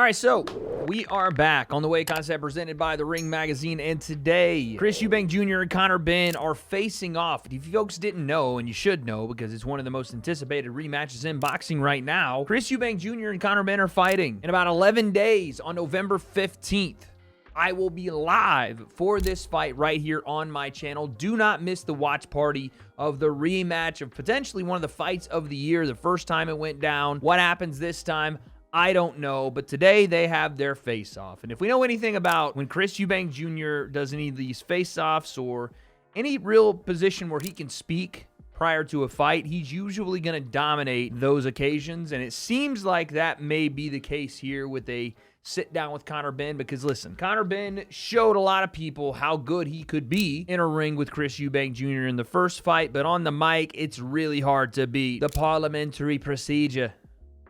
All right, so we are back on the W.A.D.E Concept presented by The Ring Magazine, and today, Chris Eubank Jr. and Conor Benn are facing off. If you folks didn't know, and you should know because it's one of the most anticipated rematches in boxing right now, Chris Eubank Jr. and Conor Benn are fighting in about 11 days on November 15th. I will be live for this fight right here on my channel. Do not miss the watch party of the rematch of potentially one of the fights of the year, the first time it went down. What happens this time? I don't know, but today they have their face-off. And if we know anything about when Chris Eubank Jr. does any of these face-offs or any real position where he can speak prior to a fight, he's usually going to dominate those occasions. And it seems like that may be the case here with a sit-down with Conor Benn, because listen, Conor Benn showed a lot of people how good he could be in a ring with Chris Eubank Jr. in the first fight, but on the mic, it's really hard to beat. The parliamentary procedure.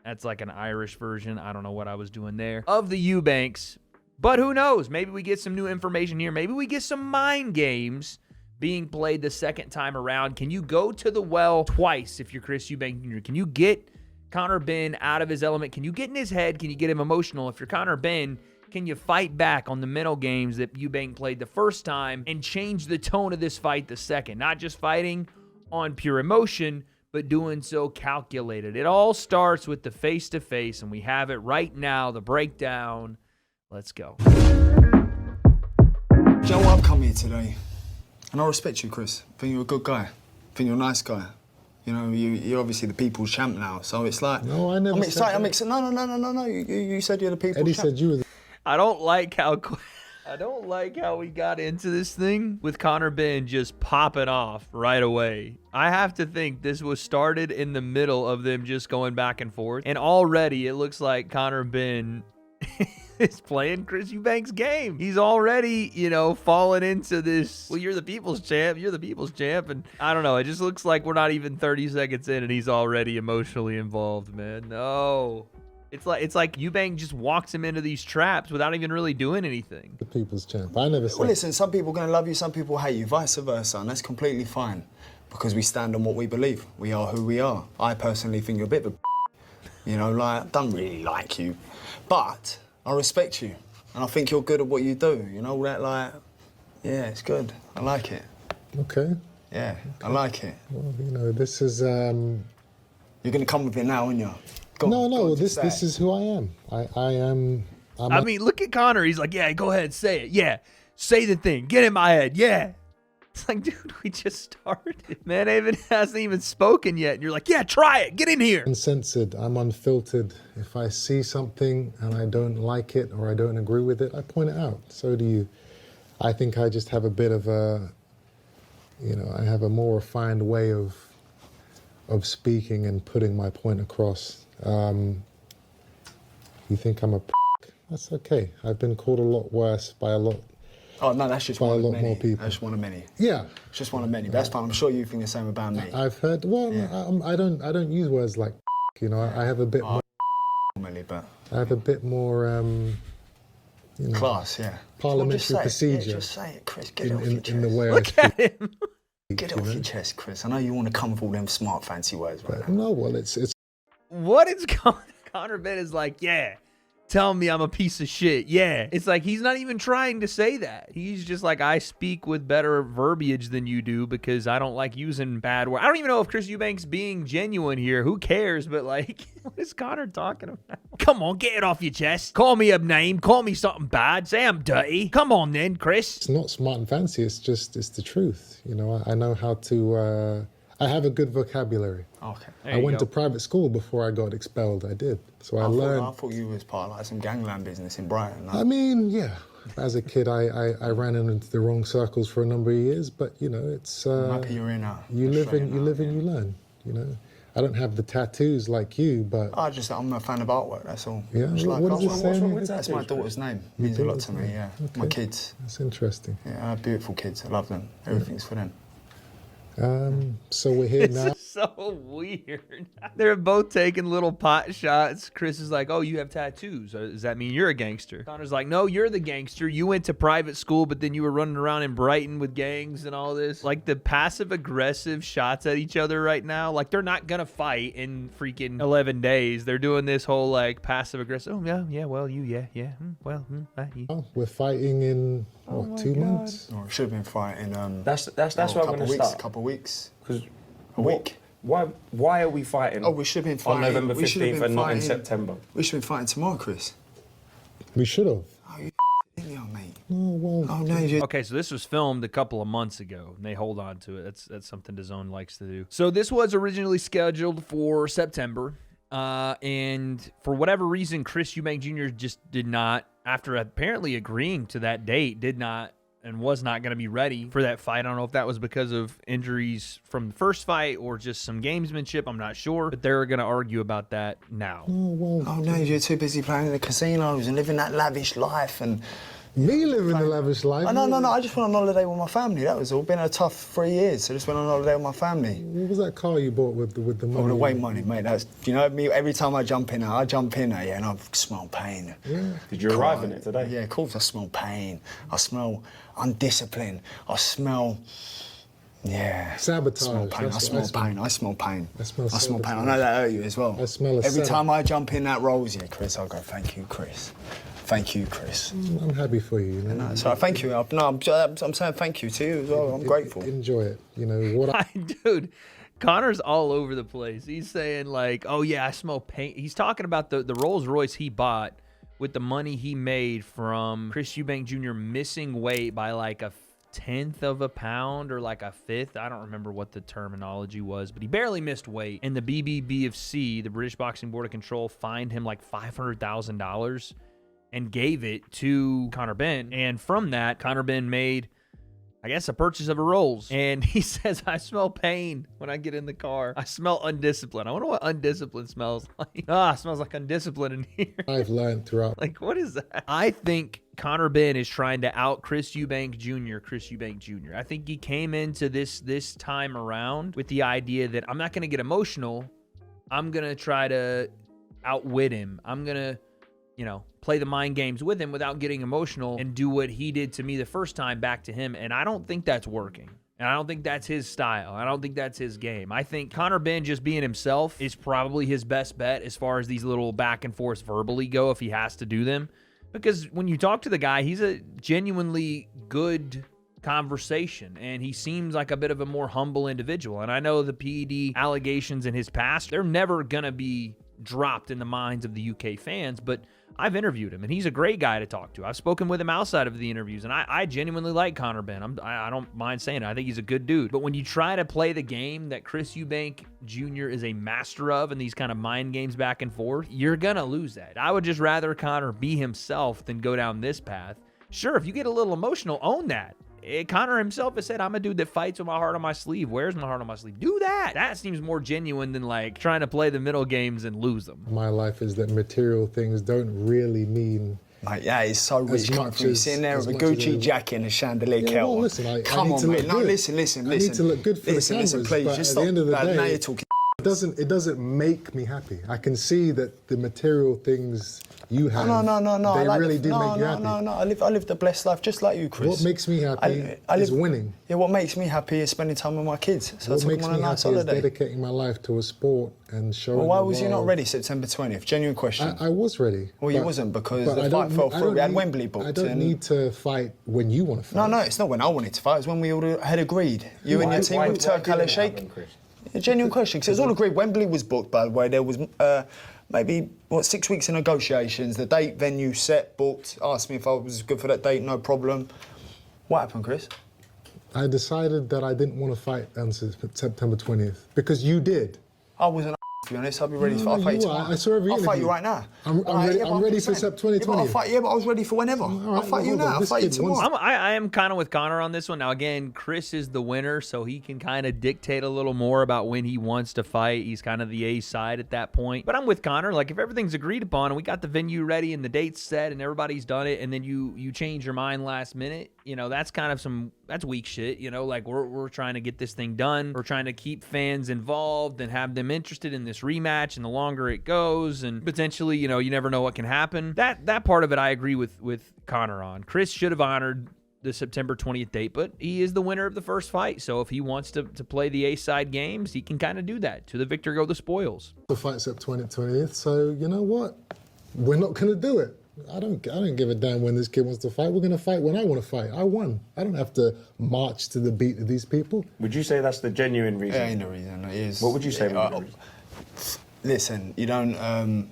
That's like an Irish version. I don't know what I was doing there. Of the Eubanks. But who knows? Maybe we get some new information here. Maybe we get some mind games being played the second time around. Can you go to the well twice if you're Chris Eubank Jr.? Can you get Conor Benn out of his element? Can you get in his head? Can you get him emotional? If you're Conor Benn, can you fight back on the mental games that Eubank played the first time and change the tone of this fight the second? Not just fighting on pure emotion, but doing so calculated. It all starts with the face-to-face, and we have it right now, the breakdown. Let's go. Do you know what? I've come here today, and I respect you, Chris. I think you're a good guy. I think you're a nice guy. You know, you're obviously the people's champ now, so it's like... No, I never I'm said excited. that. I'm excited. No. You said you're the people's Eddie champ. said you were the... I don't like how we got into this thing with Conor Benn just popping off right away. I have to think this was started in the middle of them just going back and forth. And already it looks like Conor Benn is playing Chris Eubank's game. He's already, fallen into this, well, you're the people's champ. And I don't know. It just looks like we're not even 30 seconds in and he's already emotionally involved, man. No. It's like Eubank just walks him into these traps without even really doing anything. The people's champ. I never said... Well, listen, some people are going to love you, some people hate you, vice versa, and that's completely fine because we stand on what we believe. We are who we are. I personally think you're a bit of a I don't really like you, but I respect you, and I think you're good at what you do. Yeah, it's good. I like it. Okay. Yeah, okay. I like it. Well, this is... You're going to come with it now, aren't you? No, this is who I am. I mean, look at Conor. He's like, yeah, go ahead, say it. Yeah, say the thing. Get in my head. Yeah. It's like, dude, we just started. Man, Evan hasn't even spoken yet. And you're like, yeah, try it. Get in here. Uncensored. I'm unfiltered. If I see something and I don't like it or I don't agree with it, I point it out. So do you. I think I just have a bit of a, I have a more refined way of speaking and putting my point across. You think I'm a p***? That's okay. I've been called a lot worse by a lot. Oh no, that's just by one a of lot many. more people. That's just one of many. Yeah, it's just one of many. That's fine. I'm sure you think the same about me. I've heard. Well, yeah. I don't use words like. I have a bit more. Normally, but I have a bit more. Class, yeah. Parliamentary procedure. Yeah, just say it, Chris. Get it off your chest. In the way Look at him. Get it off your chest, Chris. I know you want to come with all them smart, fancy words right now. No, well, it's. What is going on? Conor Benn is like, yeah, tell me I'm a piece of shit. Yeah. It's like he's not even trying to say that. He's just like, I speak with better verbiage than you do because I don't like using bad words. I don't even know if Chris Eubank's being genuine here. Who cares? But like, what is Conor talking about? Come on, get it off your chest. Call me a name. Call me something bad. Say I'm dirty. Come on then, Chris. It's not smart and fancy. It's the truth. I know how to... I have a good vocabulary. Okay. I went to private school before I got expelled. I did. So I learned... I thought you was part of some gangland business in Brighton. I mean, yeah. As a kid, I ran into the wrong circles for a number of years, but, it's... I'm happy you're in now. You live and you learn, I don't have the tattoos like you, but... I'm a fan of artwork, that's all. Yeah, what does it say? That's my daughter's name. It means a lot to me, yeah. Okay. My kids. That's interesting. Yeah, I have beautiful kids. I love them. Everything's for them. So we're here now. so weird. They're both taking little pot shots. Chris is like, oh, you have tattoos. Does that mean you're a gangster? Conor's like, no, you're the gangster. You went to private school, but then you were running around in Brighton with gangs and all this. Like the passive aggressive shots at each other right now. Like they're not going to fight in freaking 11 days. They're doing this whole like passive aggressive. Oh, yeah, well, We're fighting in, what, 2 months? Oh, we should have been fighting. That's where I'm going to start. Couple weeks. Because A week. Why are we fighting? Oh, we should have been fighting on November we should have 15th been and not in fighting- September. We should have been fighting tomorrow, Chris. We should have. Oh, you me, mate. Oh, well. Oh, no, you. Okay, so this was filmed a couple of months ago, and they hold on to it. That's something DAZN likes to do. So this was originally scheduled for September, and for whatever reason, Chris Eubank Jr. just did not, after apparently agreeing to that date, did not and was not going to be ready for that fight. I don't know if that was because of injuries from the first fight or just some gamesmanship. I'm not sure, but they're going to argue about that now. Oh, well. Oh, no, you're too busy playing in the casinos and living that lavish life and... Me living a lavish life? Oh, no, I just went on holiday with my family, that was all. Been a tough 3 years, so I just went on holiday with my family. What was that car you bought with the money? Oh, the weight money, mate, that's... You know, me, every time I jump in there, yeah, and I smell pain. Yeah. Did you arrive in it today? Yeah, of course I smell pain. I smell undiscipline. I smell... Yeah. Sabotage. I smell pain. That's I what smell I smell. pain. I smell pain. I smell I smell pain. I sabotage. know that hurt you as well. I smell a Every setup. time I jump in that rolls, yeah, Chris, I'll go, thank you, Chris. Thank you, Chris. I'm happy for you, you know. No, so thank you. I'm saying thank you to you as well. I'm grateful. Enjoy it. You know, what I... Dude, Conor's all over the place. He's saying like, oh yeah, I smell paint. He's talking about the Rolls Royce he bought with the money he made from Chris Eubank Jr. missing weight by like a 1/10 of a pound or like a 1/5. I don't remember what the terminology was, but he barely missed weight. And the BBBFC, the British Boxing Board of Control, fined him like $500,000 and gave it to Conor Benn. And from that, Conor Benn made, I guess, a purchase of a Rolls. And he says, I smell pain when I get in the car. I smell undisciplined. I wonder what undisciplined smells like. It smells like undiscipline in here. I've learned throughout. Like, what is that? I think Conor Benn is trying to out Chris Eubank Jr. I think he came into this time around with the idea that I'm not going to get emotional. I'm going to try to outwit him. I'm going to, play the mind games with him without getting emotional and do what he did to me the first time back to him. And I don't think that's working. And I don't think that's his style. I don't think that's his game. I think Conor Benn just being himself is probably his best bet as far as these little back and forth verbally go if he has to do them. Because when you talk to the guy, he's a genuinely good conversation and he seems like a bit of a more humble individual. And I know the PED allegations in his past, they're never going to be dropped in the minds of the UK fans, but I've interviewed him, and he's a great guy to talk to. I've spoken with him outside of the interviews, and I genuinely like Conor Benn. I don't mind saying it. I think he's a good dude. But when you try to play the game that Chris Eubank Jr. is a master of and these kind of mind games back and forth, you're going to lose that. I would just rather Conor be himself than go down this path. Sure, if you get a little emotional, own that. Conor himself has said, I'm a dude that fights with my heart on my sleeve. Where's my heart on my sleeve? Do that. That seems more genuine than like trying to play the middle games and lose them. My life is that material things don't really mean... Mate, yeah, it's so rich coming from you. Sitting there with a Gucci jacket and a chandelier kettle. Well, listen, I Come need on, to mate. look No, good. listen. I need to look good for the cameras, please. but Just at stop. the end of the day, now you're talking. It doesn't make me happy. I can see that the material things you have, No. they really do make you happy. No. I live the blessed life just like you, Chris. What makes me happy is winning. Yeah, what makes me happy is spending time with my kids. So What I took makes them on me a nice happy is holiday. dedicating my life to a sport and showing Well, why the was you not world. ready September 20th? Genuine question. I was ready. Well, you but- wasn't because but the I fight don't- fell I through. don't We had need- Wembley booked. I don't and- need to fight when you want to fight. No, it's not when I wanted to fight. It was when we all had agreed. You and your team with Turk didn't Al it Sheikh. happen, Chris? A genuine question, because it was all agreed. Wembley was booked, by the way. There was maybe 6 weeks of negotiations. The date, venue set, booked. Asked me if I was good for that date. No problem. What happened, Chris? I decided that I didn't want to fight on September 20th because you did. I wasn't. To be honest, I'll be ready. No, I'll fight you you are. tomorrow. I saw every I'll fight interview. you right now. I'm ready for Sep 2020. Yeah, but I was ready for whenever. I'll right, fight you hold on. now. I'll This fight you kid wants- tomorrow. I am kind of with Conor on this one. Now, again, Chris is the winner, so he can kind of dictate a little more about when he wants to fight. He's kind of the A side at that point. But I'm with Conor. Like, if everything's agreed upon and we got the venue ready and the date's set and everybody's done it, and then you change your mind last minute, you know, that's kind of that's weak shit, you know, like we're trying to get this thing done. We're trying to keep fans involved and have them interested in this rematch, and the longer it goes, and potentially, you know, you never know what can happen. That part of it I agree with Conor on. Chris should have honored the September 20th date, but he is the winner of the first fight, so if he wants to play the A-side games, he can kind of do that. To the victor go the spoils. The fight's up 20th, so you know what? We're not going to do it. I don't give a damn when this kid wants to fight. We're going to fight when I want to fight. I won. I don't have to march to the beat of these people. Would you say that's the genuine reason? It ain't the reason. It is. What would you say was the reason? Listen, you don't.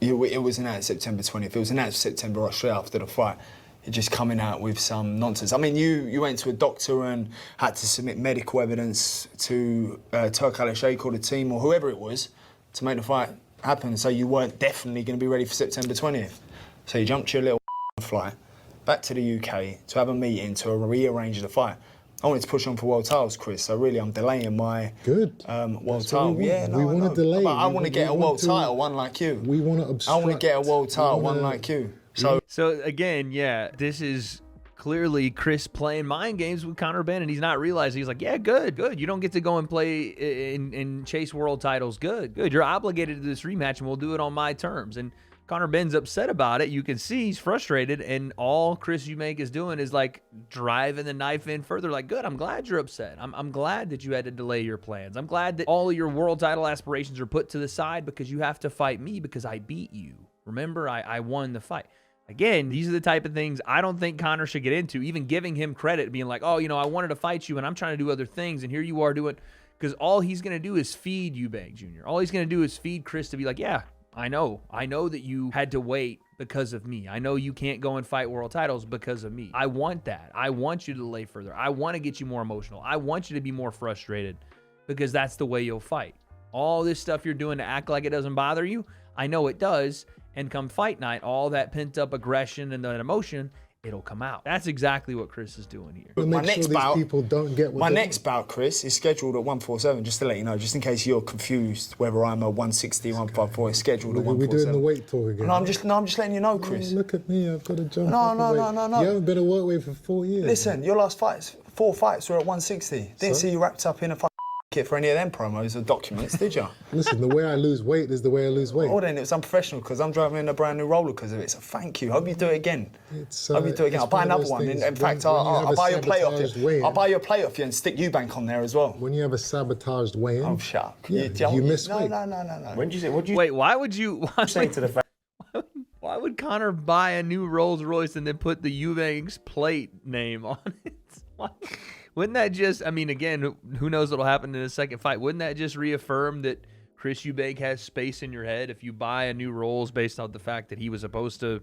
It was announced September 20th. It was announced September or straight after the fight. You're just coming out with some nonsense. I mean, you went to a doctor and had to submit medical evidence to Turk Al-Sheikh or the team or whoever it was to make the fight happen. So you weren't definitely going to be ready for September 20th. So you jumped your little flight back to the UK to have a meeting to rearrange the fight. I wanted to push on for world titles, Chris. So really, I'm delaying my world title. We want to delay. But I want to get a world title, one like you. We want to obstruct. I want to get a world title, one like you. So again, yeah, this is clearly Chris playing mind games with Conor Benn, and he's not realizing. He's like, yeah, good. You don't get to go and play and chase world titles. Good. You're obligated to this rematch, and we'll do it on my terms. And Conor Benn's upset about it. You can see he's frustrated, and all Chris Eubank is doing is like driving the knife in further. Like, good, I'm glad you're upset. I'm glad that you had to delay your plans. I'm glad that all of your world title aspirations are put to the side because you have to fight me because I beat you. Remember, I won the fight. Again, these are the type of things I don't think Conor should get into, even giving him credit, being like, oh, you know, I wanted to fight you, and I'm trying to do other things, and here you are doing, because all he's going to do is feed Eubank Jr. All he's going to do is feed Chris to be like, yeah, I know that you had to wait because of me. I know you can't go and fight world titles because of me. I want that. I want you to delay further. I want to get you more emotional. I want you to be more frustrated because that's the way you'll fight. All this stuff you're doing to act like it doesn't bother you, I know it does. And come fight night, all that pent-up aggression and that emotion, it'll come out. That's exactly what Chris is doing here. My next bout, people don't get what my next bout, Chris, is scheduled at 147. Just to let you know, just in case you're confused whether I'm a 160, 154. It's scheduled at 147. We're doing the weight talk again. No, I'm just letting you know, Chris. Oh, look at me, I've got to jump. No. You haven't been a workweight for 4 years. Listen, your last fights, 4 fights were at 160. Didn't see you wrapped up in a kit for any of them promos or documents, did you? Listen, the way I lose weight is the way I lose weight. Oh, then it was unprofessional because I'm driving in a brand new roller because of it. So thank you. Hope you do it again. Hope you do it again. I'll buy another one. In fact, I'll buy your plate off you. I'll buy your plate off you and stick Eubank on there as well. When you have a sabotaged weigh-in, oh, shut up. You miss weight. No. When did you say? Wait, why would you say to the fact? Why would Conor buy a new Rolls Royce and then put the Eubank's plate name on it? Wouldn't that just, I mean, again, who knows what'll happen in the second fight? Wouldn't that just reaffirm that Chris Eubank has space in your head if you buy a new Rolls based on the fact that he was supposed to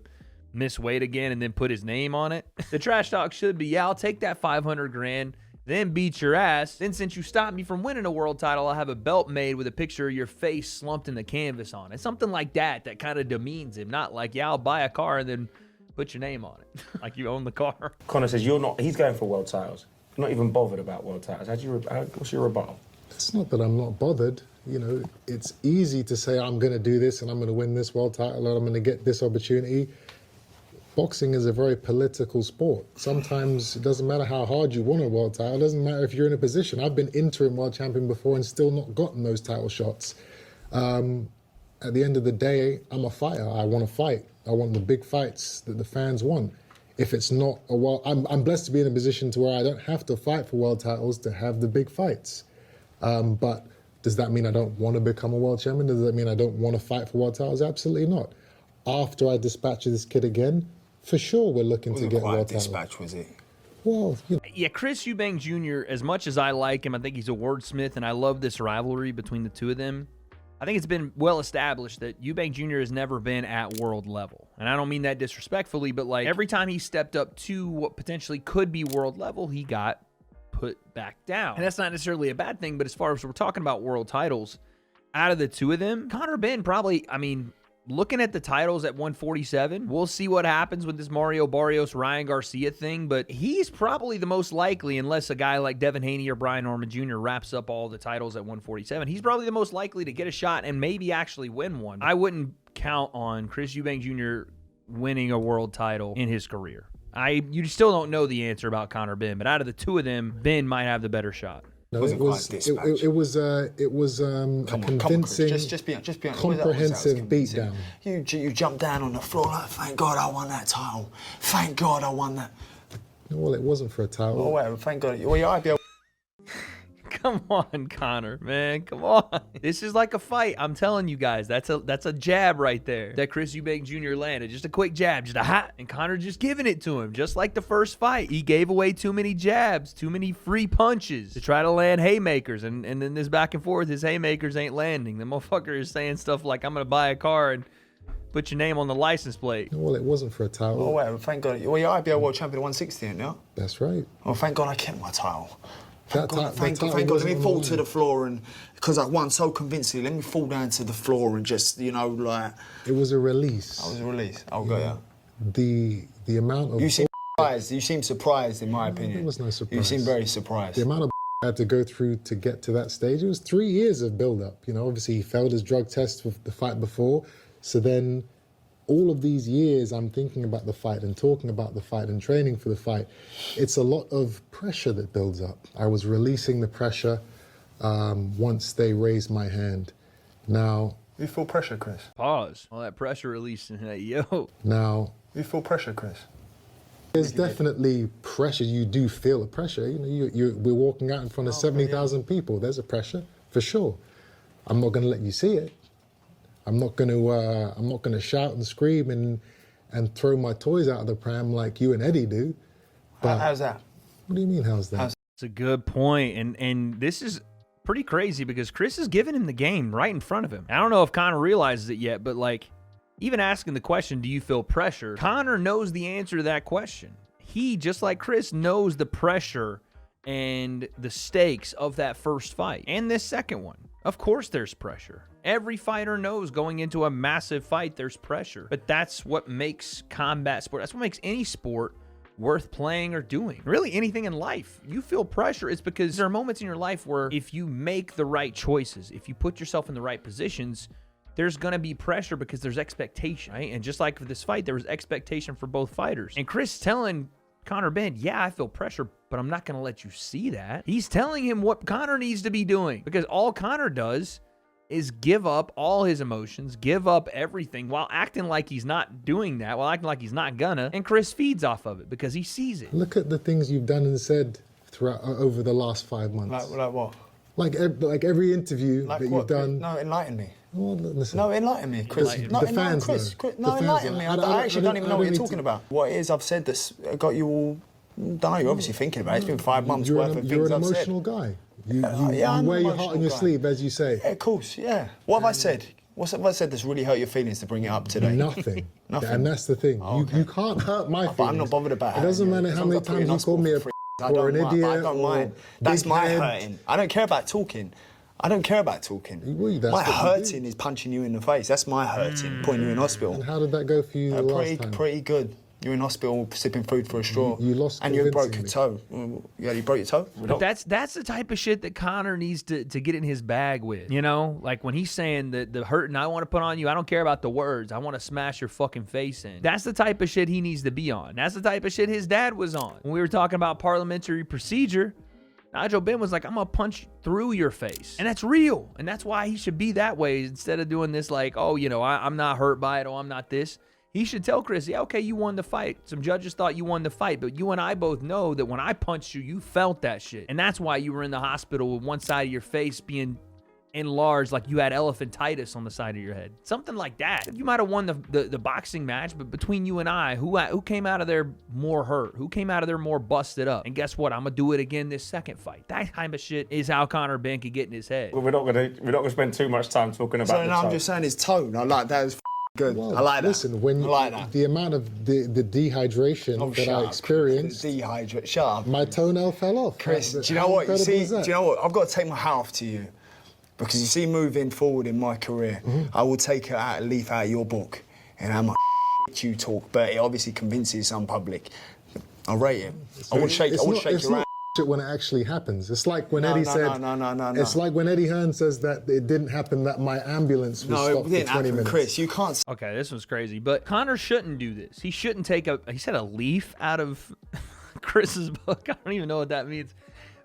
miss weight again and then put his name on it? The trash talk should be, yeah, I'll take that 500 grand, then beat your ass. Then since you stopped me from winning a world title, I'll have a belt made with a picture of your face slumped in the canvas on it. Something like that kind of demeans him. Not like, yeah, I'll buy a car and then put your name on it. Like you own the car. Conor says he's going for world titles. Not even bothered about world titles. What's your rebuttal? It's not that I'm not bothered. You know, it's easy to say I'm going to do this and I'm going to win this world title and I'm going to get this opportunity. Boxing is a very political sport. Sometimes it doesn't matter how hard you want a world title. It doesn't matter if you're in a position. I've been interim world champion before and still not gotten those title shots. At the end of the day, I'm a fighter. I want to fight. I want the big fights that the fans want. If it's not a world, I'm blessed to be in a position to where I don't have to fight for world titles to have the big fights. But does that mean I don't want to become a world champion? Does that mean I don't want to fight for world titles? Absolutely not. After I dispatch this kid again, for sure we're looking to get world titles. Dispatch, was it? Well, you know. Yeah, Chris Eubank Jr., as much as I like him, I think he's a wordsmith, and I love this rivalry between the two of them. I think it's been well established that Eubank Jr. has never been at world level. And I don't mean that disrespectfully, but like every time he stepped up to what potentially could be world level, he got put back down. And that's not necessarily a bad thing, but as far as we're talking about world titles, out of the two of them, Conor Benn probably, I mean, looking at the titles at 147, we'll see what happens with this Mario Barrios, Ryan Garcia thing, but he's probably the most likely, unless a guy like Devin Haney or Brian Norman Jr. wraps up all the titles at 147, he's probably the most likely to get a shot and maybe actually win one. I wouldn't count on Chris Eubank Jr. winning a world title in his career. You still don't know the answer about Conor Benn, but out of the two of them, Ben might have the better shot. No, Wasn't it quite was dispatch. it was a convincing, Chris. Just be honest. That was comprehensive convincing. beatdown. You jumped down on the floor like, thank God I won that title. Thank God I won that. Well, it wasn't for a title. Oh, well, thank God. Well, your IBL. Come on, Conor, man. Come on. This is like a fight. I'm telling you guys. That's a jab right there that Chris Eubank Jr. landed. Just a quick jab, just a hot. And Conor just giving it to him, just like the first fight. He gave away too many jabs, too many free punches to try to land haymakers. And then this back and forth, his haymakers ain't landing. The motherfucker is saying stuff like, I'm going to buy a car and put your name on the license plate. Well, it wasn't for a title. Oh, well, thank God. Well, your IBL World Champion at 160, ain't you? That's right. Well, thank God I kept my title. That Thank God, let me fall to the floor, and because I won so convincingly, let me fall down to the floor and just, you know, like. It was a release. I was a release. I'll go, yeah. The amount of. You seem surprised. You seem surprised, in my opinion. There was no surprise. You seem very surprised. The amount of I had to go through to get to that stage, it was 3 years of build-up. You know, obviously he failed his drug test with the fight before, so then all of these years I'm thinking about the fight and talking about the fight and training for the fight. It's a lot of pressure that builds up. I was releasing the pressure once they raised my hand. Now... You feel pressure, Chris? Pause. All that pressure releasing. Yo. Now... You feel pressure, Chris? There's definitely pressure. You do feel the pressure. You know, we're walking out in front of 70,000 people. There's a pressure, for sure. I'm not going to let you see it. I'm not going to shout and scream and throw my toys out of the pram like you and Eddie do. But how's that? What do you mean, how's that? It's a good point, and this is pretty crazy because Chris is giving him the game right in front of him. I don't know if Conor realizes it yet, but like, even asking the question, do you feel pressure? Conor knows the answer to that question. He, just like Chris, knows the pressure and the stakes of that first fight and this second one. Of course there's pressure. Every fighter knows going into a massive fight there's pressure. But that's what makes combat sport. That's what makes any sport worth playing or doing. Really anything in life. You feel pressure, it's because there are moments in your life where if you make the right choices, if you put yourself in the right positions, there's going to be pressure because there's expectation, right? And just like for this fight, there was expectation for both fighters. And Chris telling Conor Benn, yeah, I feel pressure, but I'm not going to let you see that. He's telling him what Conor needs to be doing because all Conor does is give up all his emotions, give up everything while acting like he's not doing that, while acting like he's not gonna, and Chris feeds off of it because he sees it. Look at the things you've done and said throughout over the last 5 months. Like what? Like every interview Like that what? you've done. No, enlighten me. Well, listen. No, enlighten me, Chris. The No, fans Chris. know. No, The fans enlighten know. me. I I actually don't even know what you're need talking to- about. What it is I've said that's got you all... Don't know, you're obviously thinking about it. It's been 5 months You're worth an, of you're things an I've said. emotional guy. You I'm wear an your heart on emotional your guy. sleeve, as you say. Yeah, of course, yeah. What have I said? What have I said that's really hurt your feelings to bring it up today? Nothing. Nothing. And that's the thing. Oh, okay. You can't hurt my feelings. But I'm not bothered about it. Doesn't hurting you. matter As how long many as I put you in times you call me a hospital or an I idiot. don't or mind. That's big my head. hurting. I don't care about talking. I don't care about talking. Well, that's my what you hurting is punching you in the face. That's my hurting, putting you in hospital. And how did that go for you the last time? Pretty good. You're in hospital sipping food for a straw. You lost and you broke your convincingly. toe. Yeah, you broke your toe? But that's the type of shit that Conor needs to get in his bag with, you know? Like when he's saying the hurting I want to put on you, I don't care about the words. I want to smash your fucking face in. That's the type of shit he needs to be on. That's the type of shit his dad was on. When we were talking about parliamentary procedure, Nigel Benn was like, I'm going to punch through your face. And that's real. And that's why he should be that way instead of doing this like, oh, you know, I'm not hurt by it or I'm not this. He should tell Chris, yeah, okay, you won the fight. Some judges thought you won the fight, but you and I both know that when I punched you, you felt that shit. And that's why you were in the hospital with one side of your face being enlarged like you had elephantitis on the side of your head. Something like that. You might have won the boxing match, but between you and I, who came out of there more hurt? Who came out of there more busted up? And guess what? I'm going to do it again this second fight. That kind of shit is how Conor Benn could get in his head. Well, we're not gonna spend too much time talking about So the no, I'm toe. just saying his tone. I like that. It's good. Well, I like that. Listen, when I like that. the amount of the dehydration that shut I up. experienced, Dehydrate. Shut up. my toenail fell off. Chris, How do you know what? You incredible see, is that? do you know what? I've got to take my hat off to you. Because you see, moving forward in my career, I will take a leaf out of your book and how much you talk, but it obviously convinces some public. I rate it. I would shake your hand. when it actually happens. It's like when No, Eddie no, said, no. it's like when Eddie Hearn says that it didn't happen, that my ambulance was No, stopped it for didn't 20 happen, minutes. Chris. You can't. Okay, this one's crazy, but Conor shouldn't do this. He shouldn't take he said a leaf out of Chris's book. I don't even know what that means.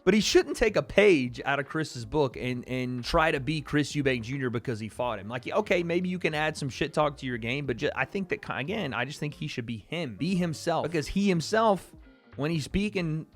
But he shouldn't take a page out of Chris's book and try to be Chris Eubank Jr. because he fought him. Like, okay, maybe you can add some shit talk to your game, but I think that, again, I just think he should be him. Be himself. Because he himself, when he's speaking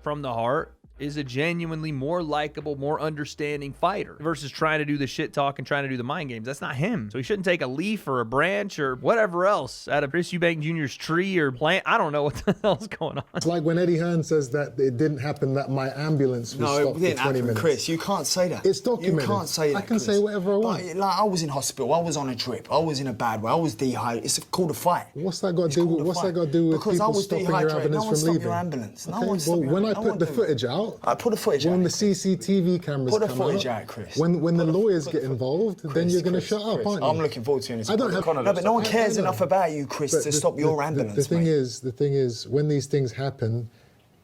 from the heart, is a genuinely more likable, more understanding fighter versus trying to do the shit talk and trying to do the mind games. That's not him. So he shouldn't take a leaf or a branch or whatever else out of Chris Eubank Jr.'s tree or plant. I don't know what the hell's going on. It's like when Eddie Hearn says that it didn't happen, that my ambulance was No, stopped it for didn't 20 happen, minutes. Chris. You can't say that. It's documented. You can't say that, I can Chris. say whatever I want. Like, I was in hospital. I was on a drip. I was in a bad way. I was dehydrated. It's called a fight. What's that got It's to do called with, a what's fight. that got to do with Because I people was stopping your dehydrated. ambulance No one from stopped leaving? your ambulance. No Okay, one stopped well, your when I ambulance. put the No one footage out, I put the footage out. when the CCTV cameras Put the come footage out, out, Chris. when the Put the- lawyers put get the- involved, then Chris, you're going to Chris, shut up, Chris. aren't you? I'm looking forward to it. I don't have- No, but no one cares I know. enough about you, Chris, But to stop your ambulance. The thing mate. is, when these things happen,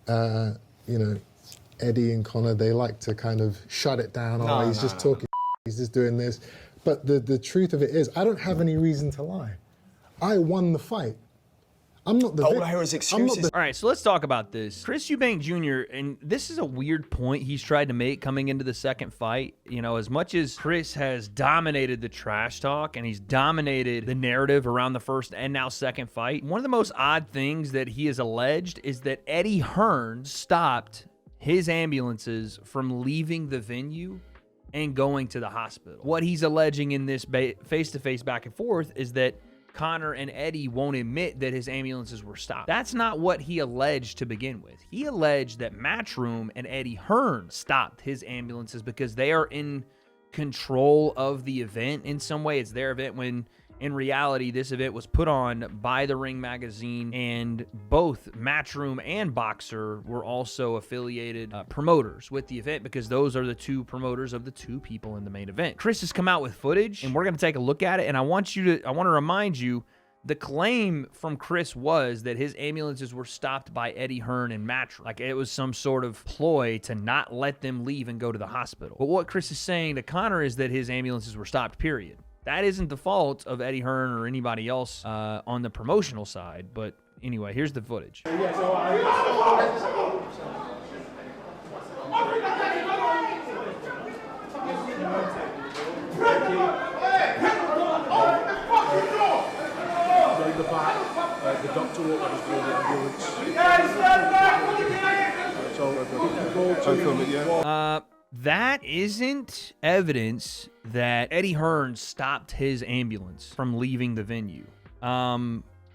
you know, Eddie and Conor, they like to kind of shut it down. No, He's no, just no. talking, he's just doing this. But the truth of it is, I don't have any reason to lie. I won the fight. I'm not the All vic- I hear is I'm not excuses. the- All right, so let's talk about this. Chris Eubank Jr., and this is a weird point he's tried to make coming into the second fight. You know, as much as Chris has dominated the trash talk and he's dominated the narrative around the first and now second fight, one of the most odd things that he has alleged is that Eddie Hearn stopped his ambulances from leaving the venue and going to the hospital. What he's alleging in this face-to-face back and forth is that Conor and Eddie won't admit that his ambulances were stopped. That's not what he alleged to begin with. He alleged that Matchroom and Eddie Hearn stopped his ambulances because they are in control of the event in some way. It's their event when in reality this event was put on by the Ring magazine, and both Matchroom and Boxer were also affiliated promoters with the event because those are the two promoters of the two people in the main event. Chris has come out with footage and we're going to take a look at it, and I want to remind you the claim from Chris was that his ambulances were stopped by Eddie Hearn and Matchroom. Like it was some sort of ploy to not let them leave and go to the hospital. But what Chris is saying to Conor is that his ambulances were stopped, period. That isn't the fault of Eddie Hearn or anybody else on the promotional side. But anyway, here's the footage. The doctor walked us through the ambulance. That isn't evidence that Eddie Hearn stopped his ambulance from leaving the venue.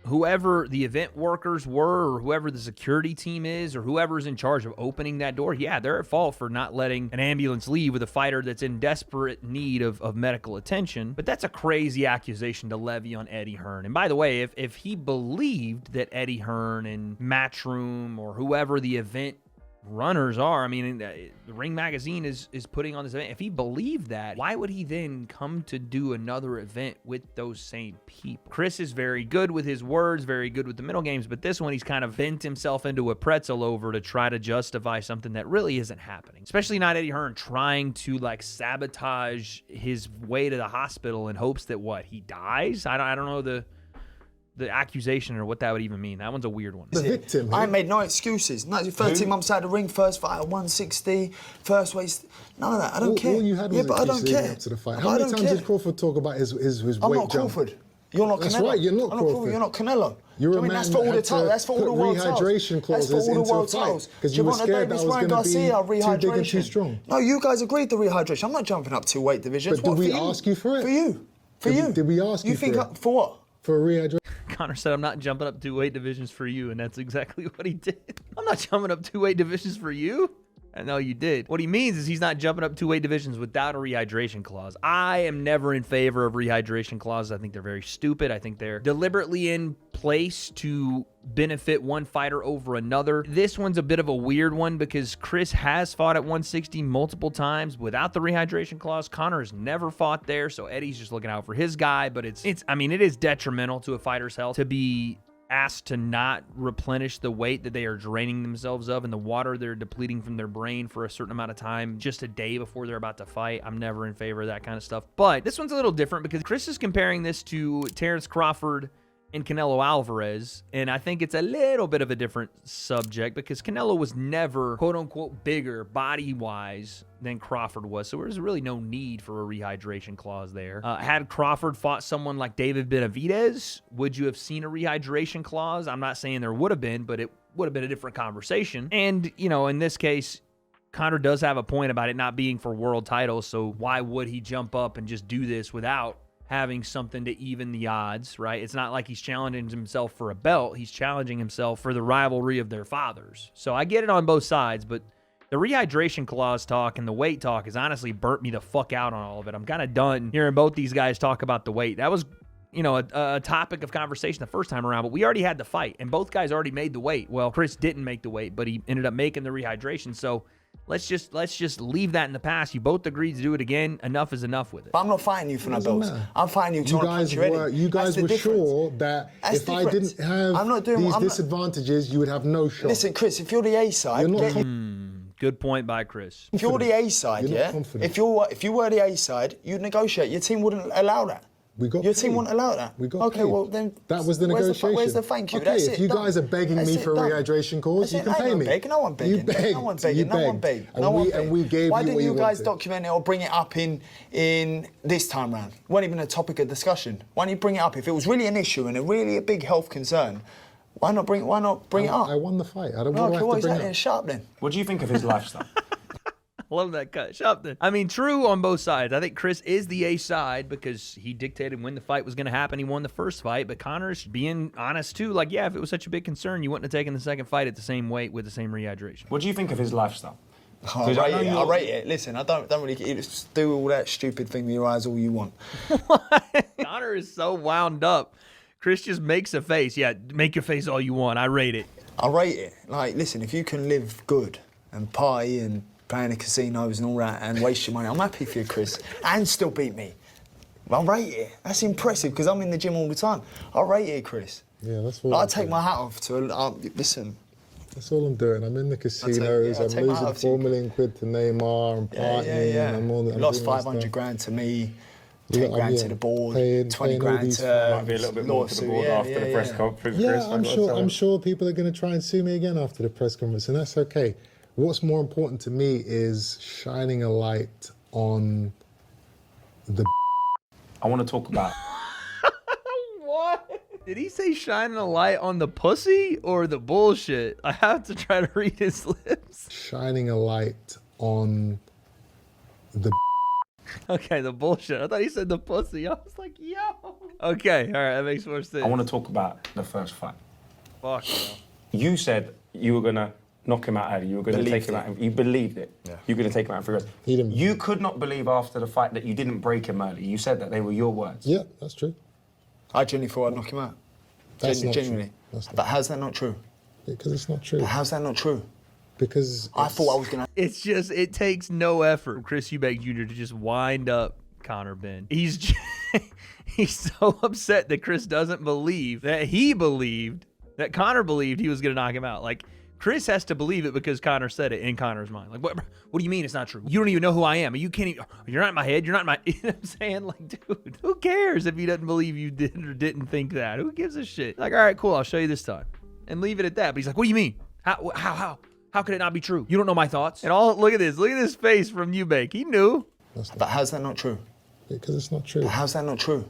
Whoever the event workers were, or whoever the security team is, or whoever's in charge of opening that door, yeah, they're at fault for not letting an ambulance leave with a fighter that's in desperate need of medical attention. But that's a crazy accusation to levy on Eddie Hearn. And by the way, if he believed that Eddie Hearn and Matchroom or whoever the event runners are, I mean, the Ring magazine is putting on this event. If he believed that, why would he then come to do another event with those same people? Chris is very good with his words, very good with the middle games, but this one he's kind of bent himself into a pretzel over to try to justify something that really isn't happening. Especially not Eddie Hearn trying to like sabotage his way to the hospital in hopes that he dies. I don't know the accusation or what that would even mean. That one's a weird one. The victim. I made no excuses. No, 13 months out of the ring, first fight at 160, first weight. None of that. I don't care. All you had was yeah, but I don't excuses leading care. up to the fight. But How I many don't times care. did Crawford talk about his weight I'm not jump? Crawford. You're not That's Canelo. right, you're not I'm Crawford. You're not Canelo. You're Do a you mean man that's for that all the had to titles. That's for all put the world rehydration titles. That's for clauses all the into a world fight, titles. 'cause you were Gervonta scared that Davis, was Ryan gonna be Garcia, too big and too rehydration. strong. No, you guys agreed to rehydration. I'm not jumping up 2 weight divisions. But did What, we for you? ask you for it? For you. For you. Did we ask you think for it? For what? For a rehydration. Conor said, I'm not jumping up 2 weight divisions for you, and that's exactly what he did. I'm not jumping up 2 weight divisions for you. I know you did. What he means is he's not jumping up 2 weight divisions without a rehydration clause. I am never in favor of rehydration clauses. I think they're very stupid. I think they're deliberately in place to benefit one fighter over another. This one's a bit of a weird one because Chris has fought at 160 multiple times without the rehydration clause. Conor's never fought there, so Eddie's just looking out for his guy, but it is detrimental to a fighter's health to be asked to not replenish the weight that they are draining themselves of and the water they're depleting from their brain for a certain amount of time just a day before they're about to fight. I'm never in favor of that kind of stuff. But this one's a little different because Chris is comparing this to Terrence Crawford and Canelo Alvarez, and I think it's a little bit of a different subject because Canelo was never quote-unquote bigger body-wise than Crawford was, so there's really no need for a rehydration clause there. Had Crawford fought someone like David Benavidez, would you have seen a rehydration clause? I'm not saying there would have been, but it would have been a different conversation. And, you know, in this case, Conor does have a point about it not being for world titles, so why would he jump up and just do this without having something to even the odds, right? It's not like he's challenging himself for a belt. He's challenging himself for the rivalry of their fathers. So I get it on both sides, but the rehydration clause talk and the weight talk has honestly burnt me the fuck out on all of it. I'm kind of done hearing both these guys talk about the weight. That was, you know, a topic of conversation the first time around, but we already had the fight, and both guys already made the weight. Well, Chris didn't make the weight, but he ended up making the rehydration, so let's just leave that in the past. You both agreed to do it again. Enough is enough with it. But I'm not fighting you for no belts. I'm fighting you because you guys were sure that if I didn't have these disadvantages, you would have no shot. Listen, Chris, if you're the A side, Good point by Chris. if you're the A side, yeah, if you were the A side, you'd negotiate. Your team wouldn't allow that. Your team wouldn't allow that. We got okay, paid. well then that was the negotiation. Where's the thank you? Okay, That's if it, you done. guys are begging That's me it, for a done. rehydration course, you can pay me. No one begging. You begged. No one begging. No one begged. And we gave Why you didn't what you guys wanted. document it or bring it up in this time round? It wasn't even a topic of discussion. Why don't you bring it up? If it was really an issue and really a big health concern, why not bring it up? I won the fight. I don't No, want to okay, what have is to that bring then? it. Shut up then. What do you think of his lifestyle? Love that cut. Shut up then. I mean, true on both sides. I think Chris is the A side because he dictated when the fight was going to happen. He won the first fight, but Conor's being honest too. Like, yeah, if it was such a big concern, you wouldn't have taken the second fight at the same weight with the same rehydration. What do you think of his lifestyle? I rate it. Listen, I don't really just do all that stupid thing with your eyes all you want. Conor is so wound up. Chris just makes a face. Yeah, make your face all you want. I rate it. I rate it. Like, listen, if you can live good and party and play in the casinos and all that and waste your money, I'm happy for you, Chris, and still beat me. I rate it. That's impressive because I'm in the gym all the time. I rate it, Chris. Yeah, that's what I take my hat off to. Listen. That's all I'm doing. I'm in the casinos. I'm losing £4 million to Neymar and partying. Yeah. I'm lost doing 500 grand to me. 10 grand to the board, paying 20 grand to Might be a little bit more to the board after the press conference. Yeah, Chris, I'm sure people are going to try and sue me again after the press conference, and that's okay. What's more important to me is shining a light on the. I want to talk about. What? Did he say shining a light on the pussy or the bullshit? I have to try to read his lips. Shining a light on the. Okay, the bullshit. I thought he said the pussy. I was like, yo. Okay, all right, that makes more sense. I want to talk about the first fight. Fuck, bro. You said you were going to knock him out early. You were going to take him out. You believed it. Yeah. You were going to take him out in 3 rounds. He didn't. You could not believe after the fight that you didn't break him early. You said that they were your words. Yeah, that's true. I genuinely thought I'd knock him out. That's not Genuinely. true. That's not But how's that not true? Because it's not true. How's that not true? Because I thought I was going to... It's just, it takes no effort for Chris Eubank Jr. to just wind up Conor Benn. He's so upset that Chris doesn't believe that he believed, that Conor believed he was going to knock him out. Like, Chris has to believe it because Conor said it in Conor's mind. Like, what do you mean it's not true? You don't even know who I am. You can't even, you're not in my head. You're not in my, you know what I'm saying? Like, dude, who cares if he doesn't believe you did or didn't think that? Who gives a shit? Like, all right, cool, I'll show you this time. And leave it at that. But he's like, what do you mean? How could it not be true? You don't know my thoughts? And look at this face from Eubank. He knew. But how's that not true? Because it's not true. But how's that not true?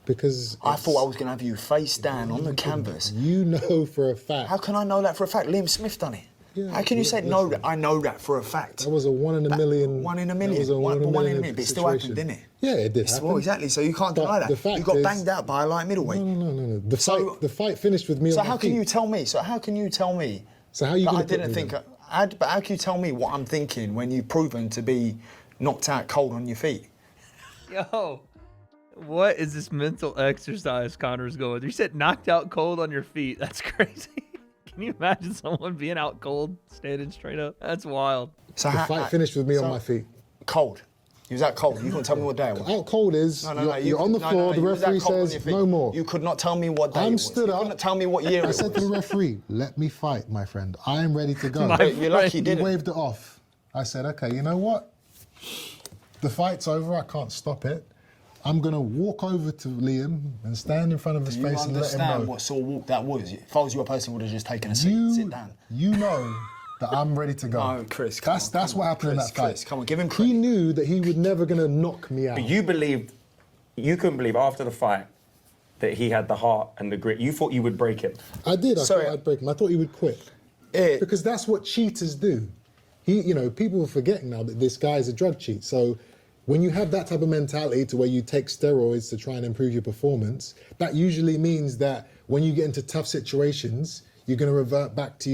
Because I thought I was going to have you face down on the canvas. You know for a fact. How can I know that for a fact? Liam Smith done it. Yeah, How can you say no? listen. I know that for a fact. That was a 1 in a million. 1 in a million. That was a 1 in a million. But it still happened, didn't it? Yeah, it did happen. Well, exactly. So you can't But deny that. the fact You got is- banged out by a light middleweight. No. The So- fight finished with me So on my how can feet. you tell me? So how can you gonna I put didn't me think. then? But how can you tell me what I'm thinking when you've proven to be knocked out cold on your feet? Yo, what is this mental exercise Conor's going through? You said knocked out cold on your feet. That's crazy. Can you imagine someone being out cold, standing straight up? That's wild. So The fight finished with me on my feet. Cold. He was out cold. You couldn't tell me what day it was. Out cold is you're on the floor. The referee says no more. You could not tell me what day it was. Stood up. You couldn't tell me what year it was. I said to the referee, "Let me fight, my friend. I am ready to go." You're lucky, didn't He waved it off. I said, "Okay, you know what? The fight's over. I can't stop it. I'm gonna walk over to Liam and stand in front of his face and let him know." You understand what sort of walk that was? If I was your person, would have just taken a seat, sit down. You know that I'm ready to go. No, Chris, that's what happened in that fight. Chris, come on, give him credit. He knew that he was never gonna knock me out. But you couldn't believe after the fight that he had the heart and the grit. You thought you would break him. I did. I thought I'd break him. I thought he would quit. Because that's what cheaters do. People are forgetting now that this guy is a drug cheat. So when you have that type of mentality to where you take steroids to try and improve your performance, that usually means that when you get into tough situations, you're going to revert back to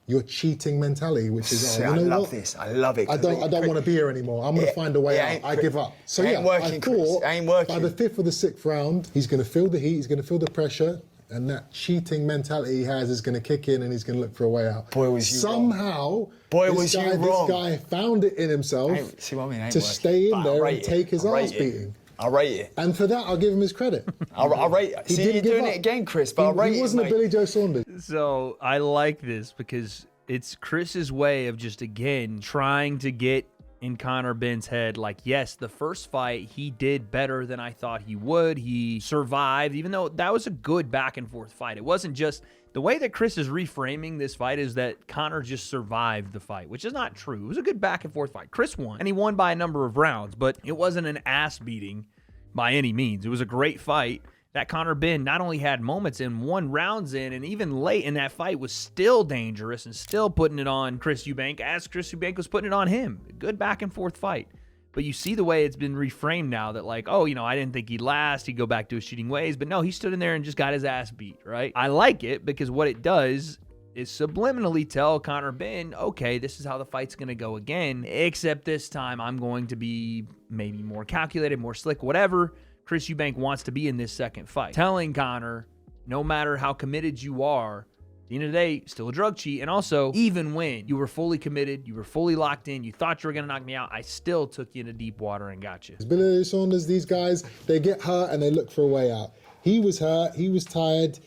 your cheating mentality, which is, I love this. I love it. I don't want to be here anymore. I'm going to find a way out. I give up. So I thought by the 5th or the 6th round, he's going to feel the heat, he's going to feel the pressure, and that cheating mentality he has is going to kick in and he's going to look for a way out. Boy, was you Somehow, wrong. this guy found it in himself to stay in there and take his ass beating. I rate it. And for that, I'll give him his credit. I rate it. See, you're doing it again, Chris, but I rate it. He wasn't a Billy Joe Saunders. So I like this because it's Chris's way of just, again, trying to get in Conor Benn's head, like, yes, the first fight, he did better than I thought he would. He survived, even though that was a good back and forth fight. It wasn't just, the way that Chris is reframing this fight is that Conor just survived the fight, which is not true. It was a good back and forth fight. Chris won, and he won by a number of rounds, but it wasn't an ass beating by any means. It was a great fight that Conor Benn not only had moments in, won rounds in, and even late in that fight was still dangerous and still putting it on Chris Eubank as Chris Eubank was putting it on him. Good back and forth fight. But you see the way it's been reframed now that, like, oh, I didn't think he'd last. He'd go back to his shooting ways. But no, he stood in there and just got his ass beat, right? I like it because what it does is subliminally tell Conor Benn, okay, this is how the fight's going to go again, except this time I'm going to be maybe more calculated, more slick, whatever Chris Eubank wants to be in this second fight. Telling Conor, no matter how committed you are, at the end of the day, still a drug cheat. And also, even when you were fully committed, you were fully locked in, you thought you were going to knock me out, I still took you into deep water and got you. Billy Joe Saunders, these guys, they get hurt and they look for a way out. He was hurt, he was tired,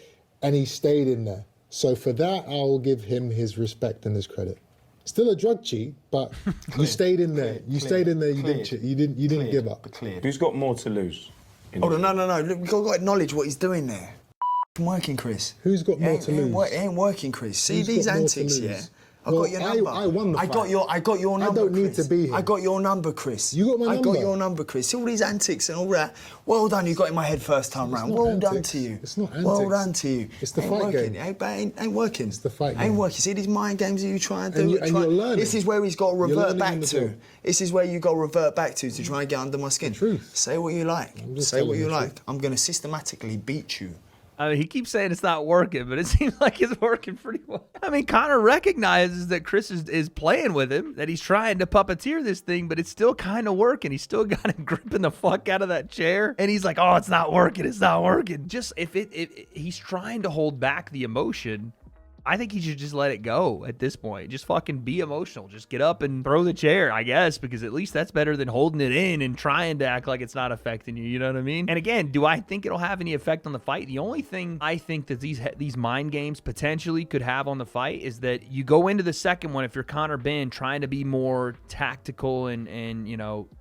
and he stayed in there. So for that, I will give him his respect and his credit. Still a drug cheat, but you stayed in there. You stayed in there. You didn't give up. Who's got more to lose? Hold on, no. Look, we've got to acknowledge what he's doing there. Working, Chris. Who's got more to lose? It ain't working, Chris. See Who's these got more antics, to yeah? lose? I got your number. I won the fight. I got your number. I don't need Chris. to be here. I got your number, Chris. You got my number. I got your number, Chris. See all these antics and all that. Well done, you got in my head first time round. Well done to you. It's not antics. Well done to you. It's the ain't fight working. game. Ain't working. It's the fight game. Ain't working. See these mind games that you try and do. And you're learning. This is where he's got to revert back to. field. This is where you got to revert back to try and get under my skin. Truth. Say what you like. Say what you like. I'm going to systematically beat you. I mean, he keeps saying it's not working, but it seems like it's working pretty well. I mean, Conor recognizes that Chris is playing with him, that he's trying to puppeteer this thing, but it's still kind of working. He's still got him gripping the fuck out of that chair, and he's like, oh, it's not working. It's not working. Just if he's trying to hold back the emotion, I think he should just let it go at this point. Just fucking be emotional. Just get up and throw the chair, I guess, because at least that's better than holding it in and trying to act like it's not affecting you. You know what I mean? And again, do I think it'll have any effect on the fight? The only thing I think that these mind games potentially could have on the fight is that you go into the second one, if you're Conor Benn, trying to be more tactical and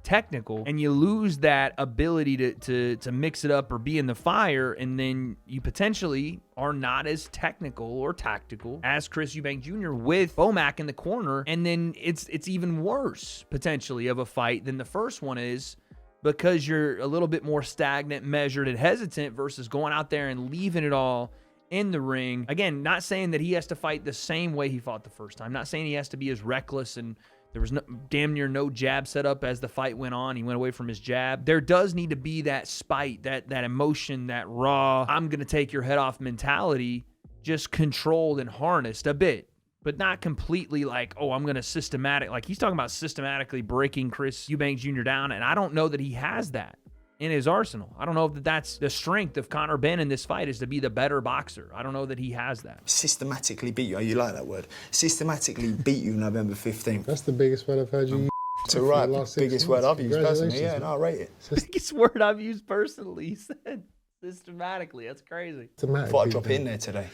technical, and you lose that ability to mix it up or be in the fire, and then you potentially are not as technical or tactical as Chris Eubank Jr. with Bomac in the corner, and then it's even worse potentially of a fight than the first one is, because you're a little bit more stagnant, measured, and hesitant versus going out there and leaving it all in the ring. Again, not saying that he has to fight the same way he fought the first time, not saying he has to be as reckless, and there was damn near no jab set up as the fight went on. He went away from his jab. There does need to be that spite, that emotion, that raw, I'm going to take your head off mentality, just controlled and harnessed a bit, but not completely like, oh, I'm going to like he's talking about systematically breaking Chris Eubank Jr. down, and I don't know that he has that in his arsenal. I don't know if that's the strength of Conor Benn in this fight, is to be the better boxer. I don't know that he has that. Systematically beat you. Oh, you like that word? Systematically beat you November 15th. That's the biggest word I've heard you To right, last 6 biggest word months. I've used personally. Yeah, Congratulations, no, I rate it. Biggest word I've used personally, he said. Systematically. That's crazy. Systematic Thought I'd drop it beatdown. in there today.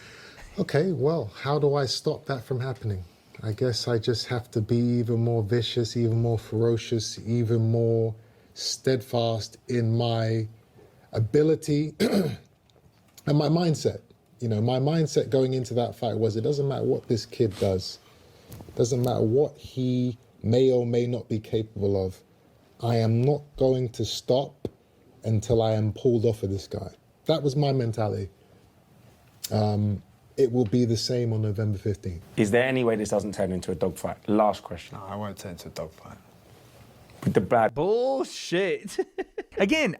Okay, well, how do I stop that from happening? I guess I just have to be even more vicious, even more ferocious, even more steadfast in my ability and my mindset. You know, my mindset going into that fight was, it doesn't matter what this kid does. It doesn't matter what he may or may not be capable of. I am not going to stop until I am pulled off of this guy. That was my mentality. It will be the same on November 15th. Is there any way this doesn't turn into a dogfight? Last question. No, I won't turn to a dogfight. With the bad Bullshit. Again,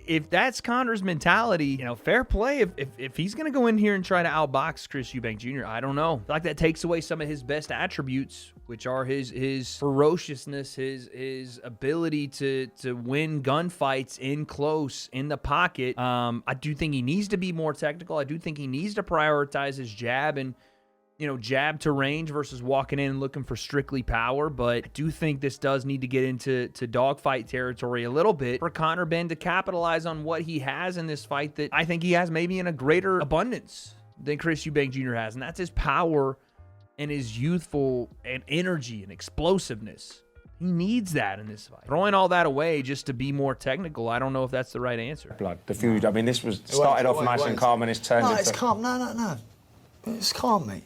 if that's Conor's mentality, you know, fair play. If he's going to go in here and try to outbox Chris Eubank Jr., I don't know. I feel like that takes away some of his best attributes, which are his ferociousness, his ability to win gunfights in close, in the pocket. I do think he needs to be more technical. I do think he needs to prioritize his jab and, you know, jab to range versus walking in and looking for strictly power. But I do think this does need to get into dogfight territory a little bit for Conor Benn to capitalize on what he has in this fight that I think he has maybe in a greater abundance than Chris Eubank Jr. has. And that's his power and his youthful and energy and explosiveness. He needs that in this fight. Throwing all that away just to be more technical, I don't know if that's the right answer. blood. The feud. I mean, this was started off nice and calm, and it's turned No, into. it's calm. No. It's calm, mate.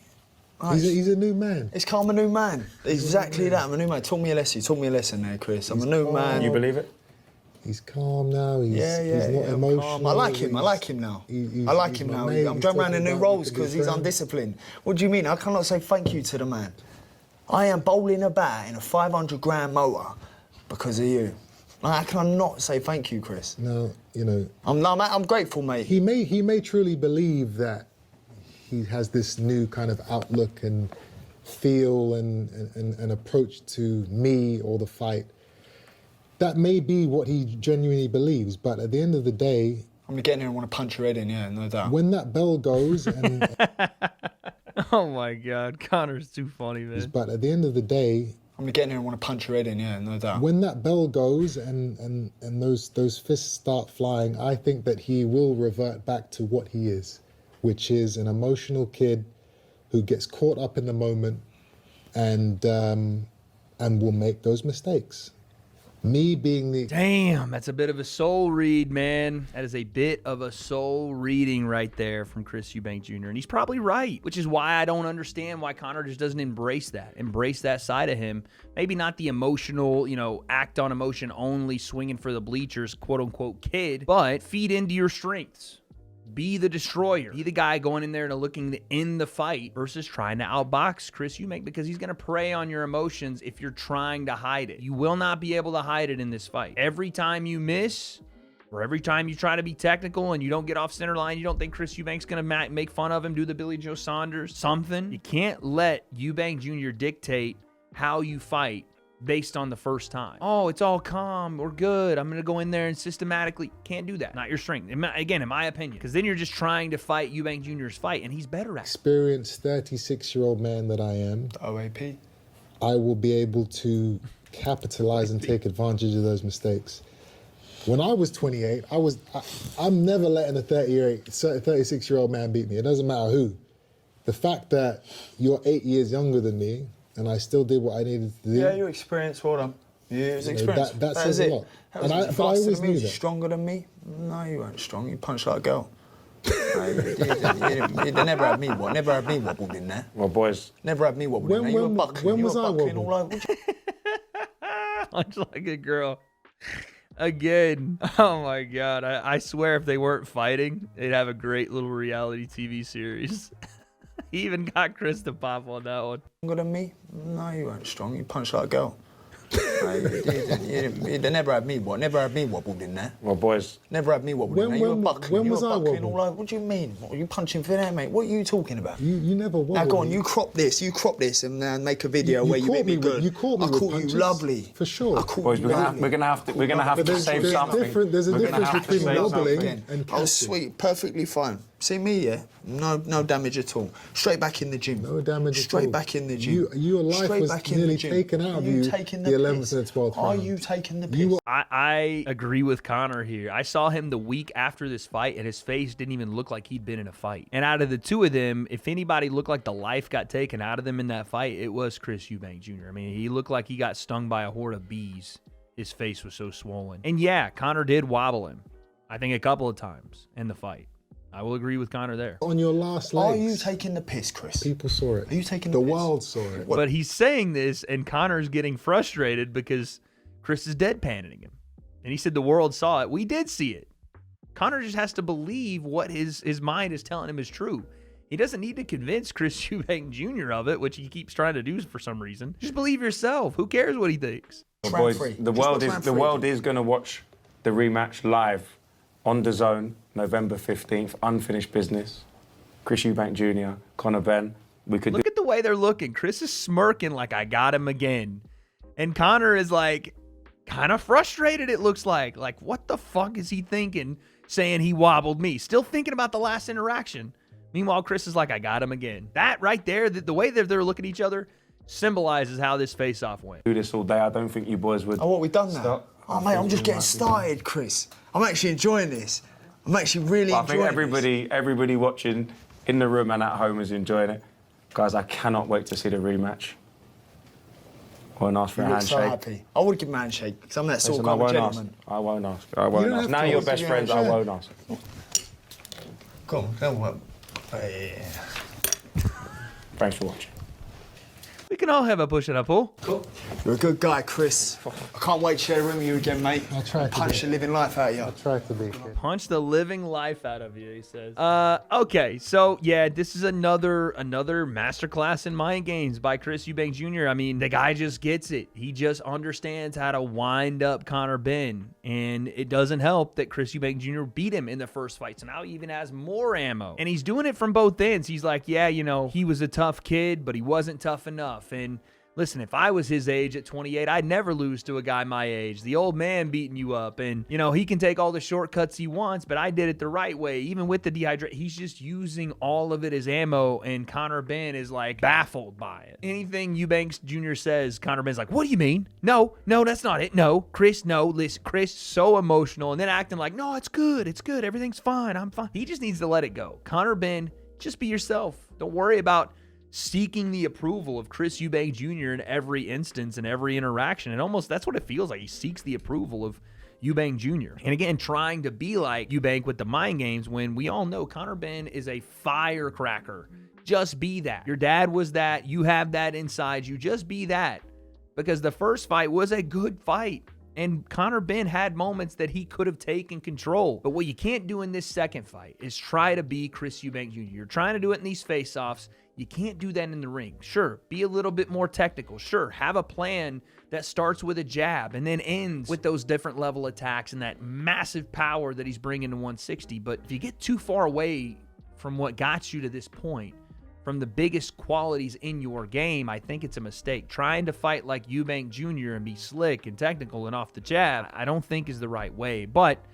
He's a new man. It's calm, a new man. Exactly that. I'm a new man. Taught me a lesson there, Chris. I'm a new man. You believe it? He's calm now. He's Yeah, not I'm emotional. calm. I like him now. I like him now. I'm going around in new roles because he's undisciplined. What do you mean? I cannot say thank you to the man. I am bowling a bat in a 500-gram motor because of you. Like, I cannot say thank you, Chris. No, you know. I'm grateful, mate. He may truly believe that he has this new kind of outlook and feel and approach to me or the fight. That may be what he genuinely believes, but at the end of the day, I'm gonna get in there and want to punch your head in, yeah, no doubt. when that bell goes, and Oh my God, Conor's too funny, man. but at the end of the day, I'm gonna get in there and want to punch your head in, yeah, no doubt. when that bell goes and those fists start flying, I think that he will revert back to what he is, which is an emotional kid who gets caught up in the moment and will make those mistakes. Me being the... Damn, that's a bit of a soul read, man. That is a bit of a soul reading right there from Chris Eubank Jr. And he's probably right, which is why I don't understand why Conor just doesn't embrace that side of him. Maybe not the emotional, you know, act on emotion only, swinging for the bleachers, quote unquote kid, but feed into your strengths. Be the destroyer. Be the guy going in there and looking to end the fight versus trying to outbox Chris Eubank, because he's going to prey on your emotions if you're trying to hide it. You will not be able to hide it in this fight. Every time you miss, or every time you try to be technical and you don't get off center line, you don't think Chris Eubank's going to make fun of him, do the Billy Joe Saunders, something. You can't let Eubank Jr. dictate how you fight based on the first time. Oh, it's all calm. We're good. I'm going to go in there and systematically. Can't do that. Not your strength. Again, in my opinion. Because then you're just trying to fight Eubank Jr.'s fight, and he's better at it. experienced 36-year-old man that I am, OAP. I will be able to capitalize and take advantage of those mistakes. When I was 28, I'm never letting a 36-year-old man beat me. It doesn't matter who. The fact that you're 8 years younger than me, and I still did what I needed to do. Yeah, your experience, well done. Yeah, it was experience. That says a lot. That was But I always knew that. Stronger than me? No, you weren't strong. You punched like a girl. No, you never had me wobbled in there. Well, boys. Never had me wobbled in there. You were buckling. When was I wobbled? All over. Punch like a girl. Again. Oh my God. I swear if they weren't fighting, they'd have a great little reality TV series. He even got Chris to pop on that one. Stronger than me? No, you weren't strong. You punched like a girl. No, you never had me wobbled in there. Well, boys. Never had me wobbled in there. You were buckling. When was I wobbled? All over. What do you mean? What, are you punching for there, mate? What are you talking about? You never wobbled. Now go on, you crop this, and make a video where you hit me good. You caught me I with caught punches, you lovely. for sure. I caught Boys, you we're lovely. gonna have to save something. There's a difference We're gonna between have to wobbling save something. and I was catching. sweet, perfectly fine. See me, yeah? No damage at all. Straight back in the gym. No damage at all. Straight back in the gym. Your life Straight was back in nearly the gym. taken out of Are you taking the 11th piss? and the 12th Are round. you taking the piss? You were- I agree with Conor here. I saw him the week after this fight, and his face didn't even look like he'd been in a fight. And out of the two of them, if anybody looked like the life got taken out of them in that fight, it was Chris Eubank Jr. I mean, he looked like he got stung by a horde of bees. His face was so swollen. And yeah, Conor did wobble him, I think a couple of times in the fight. I will agree with Conor there. On your last legs. Are you taking the piss, Chris? People saw it. Are you taking the The piss? world saw it. But he's saying this, and Conor's getting frustrated because Chris is deadpanning him. And he said the world saw it. We did see it. Conor just has to believe what his mind is telling him is true. He doesn't need to convince Chris Eubank Jr. of it, which he keeps trying to do for some reason. Just believe yourself. Who cares what he thinks? Well, Round boys, three. the Just world watch is round the three. world is going to watch the rematch live on DAZN, November 15th. Unfinished business. Chris Eubank Jr., Conor Benn. We could Look at the way they're looking. Chris is smirking like, I got him again. And Conor is like, kind of frustrated, it looks like. Like, what the fuck is he thinking, saying he wobbled me? Still thinking about the last interaction. Meanwhile, Chris is like, I got him again. That right there, the way that they're looking at each other, symbolizes how this face-off went. do this all day. I don't think you boys would. Oh, what, we done now? Stop. Oh, mate, I'm just getting started, Chris. I'm actually enjoying this. I'm actually really I enjoying think everybody watching in the room and at home is enjoying it. Guys, I cannot wait to see the rematch. I won't ask for this. a You look so handshake. happy. I would give him a handshake, because I'm that sort Listen, of kind of gentleman. I won't ask. I won't don't ask. have Now to you're ask. best Yeah, friends, I sure. won't ask. Come on, come on. Yeah. Thanks for watching. We can all have a push and a pull. You're a good guy, Chris. I can't wait to share a room with you again, mate. I'll try to Punch be. the living life out of you. I tried to be. Kid. Punch the living life out of you, he says. Okay, so yeah, this is another masterclass in mind games by Chris Eubank Jr. I mean, the guy just gets it. He just understands how to wind up Conor Benn, and it doesn't help that Chris Eubank Jr. beat him in the first fight, so now he even has more ammo. And he's doing it from both ends. He's like, yeah, you know, he was a tough kid, but he wasn't tough enough. And listen, if I was his age at 28, I'd never lose to a guy my age. The old man beating you up. And, you know, he can take all the shortcuts he wants, but I did it the right way. Even with the dehydration, he's just using all of it as ammo, and Conor Benn is, like, baffled by it. Anything Eubanks Jr. says, Conor Benn's like, what do you mean? No, that's not it. No, Chris, no. Listen, Chris, so emotional, and then acting like, no, it's good. Everything's fine. I'm fine. He just needs to let it go. Conor Benn, just be yourself. Don't worry about seeking the approval of Chris Eubank Jr. in every instance and every interaction. And almost that's what it feels like. He seeks the approval of Eubank Jr. And again, trying to be like Eubank with the mind games when we all know Conor Benn is a firecracker. Just be that. Your dad was that. You have that inside you. Just be that. Because the first fight was a good fight. And Conor Benn had moments that he could have taken control. But what you can't do in this second fight is try to be Chris Eubank Jr. You're trying to do it in these face-offs. You can't do that in the ring. Sure, be a little bit more technical. Sure, have a plan that starts with a jab and then ends with those different level attacks and that massive power that he's bringing to 160. But if you get too far away from what got you to this point, from the biggest qualities in your game, I think it's a mistake. Trying to fight like Eubank Jr. and be slick and technical and off the jab, I don't think is the right way. But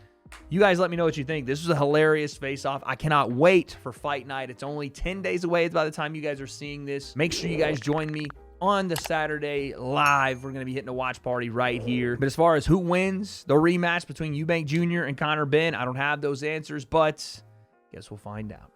you guys let me know what you think. This was a hilarious face-off. I cannot wait for fight night. It's only 10 days away by the time you guys are seeing this. Make sure you guys join me on the Saturday live. We're going to be hitting a watch party right here. But as far as who wins the rematch between Eubank Jr. and Conor Benn, I don't have those answers, but guess we'll find out.